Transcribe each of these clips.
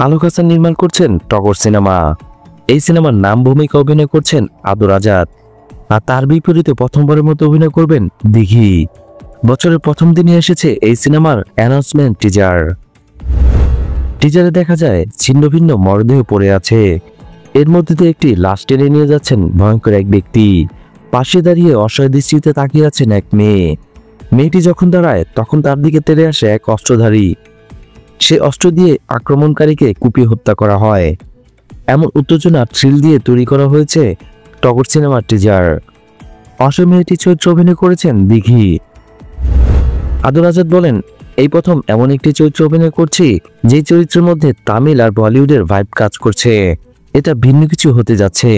আলোক হাসান নির্মাণ করছেন টগর সিনেমা। এই সিনেমার নাম ভূমিকা অভিনয় করছেন আদর আজাদ, আর তার বিপরীতে প্রথমবারের মতো অভিনয় করবেন দিঘি। বছরের প্রথম দিনে এসেছে এই সিনেমার অ্যানাউন্সমেন্ট টিজার। টিজারে দেখা যায় ছিন্ন ভিন্ন মরদেহ পড়ে আছে, এর মধ্যে দিয়ে একটি লাশ টেনে নিয়ে যাচ্ছেন ভয়ঙ্কর এক ব্যক্তি। পাশে দাঁড়িয়ে অসহায় দৃষ্টিতে তাকিয়ে আছেন এক মেয়ে। মেয়েটি যখন দাঁড়ায় তখন তার দিকে তেড়ে আসে এক অস্ত্রধারী। সে অস্ত্র দিয়ে আক্রমণকারীকে কুপিয়ে হত্যা করা হয়। এমন উত্তেজনা থ্রিল দিয়ে তৈরি করা হয়েছে টগর সিনেমার টিজার। অসহায় মেয়েটি চরিত্রে অভিনয় করেছেন দিঘি। আদর আজাদ বলেন, এই প্রথম এমন একটি চরিত্রে অভিনয় করছি যে চরিত্রের মধ্যে তামিল আর বলিউডের ভাইব কাজ করছে, এটা ভিন্ন কিছু হতে যাচ্ছে।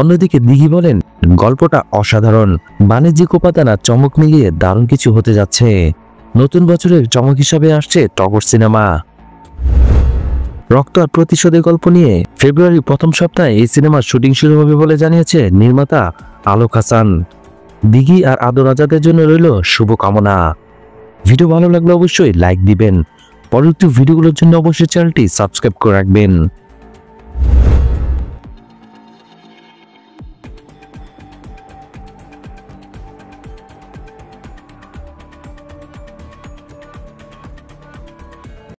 অন্যদিকে দিঘি বলেন, গল্পটা অসাধারণ, বাণিজ্যিক উপাদান আর চমক মিলিয়ে দারুণ কিছু হতে যাচ্ছে। নতুন বছরের চমক হিসাবে আসছে টগর সিনেমা। রক্ত আর প্রতিশোধের গল্প নিয়ে ফেব্রুয়ারির প্রথম সপ্তাহে এই সিনেমার শুটিং শুরু হবে বলে জানিয়েছে নির্মাতা আলোক হাসান। দিঘি আর আদর আজাদের জন্য রইল শুভকামনা। ভিডিও ভালো লাগলে অবশ্যই লাইক দিবেন। পরবর্তী ভিডিওগুলোর জন্য অবশ্যই চ্যানেলটি সাবস্ক্রাইব করে রাখবেন।